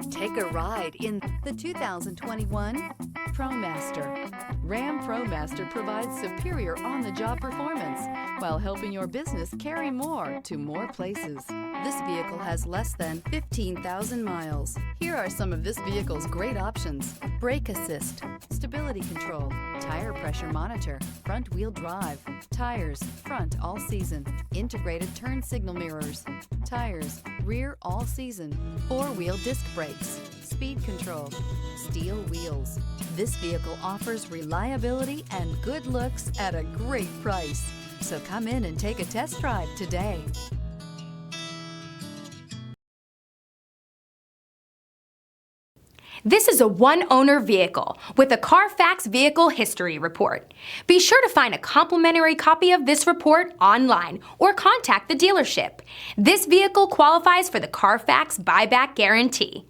Take a ride in the 2021 ProMaster. Ram ProMaster provides superior on-the-job performance while helping your business carry more to more places. This vehicle has less than 15,000 miles. Here are some of this vehicle's great options: brake assist, stability control, tire pressure monitor, front wheel drive, tires, front all season, integrated turn signal mirrors, tires, rear all season, four-wheel disc brakes, speed control, steel wheels. This vehicle offers reliability and good looks at a great price. So come in and take a test drive today. This is a one-owner vehicle with a Carfax Vehicle History Report. Be sure to find a complimentary copy of this report online or contact the dealership. This vehicle qualifies for the Carfax Buyback Guarantee.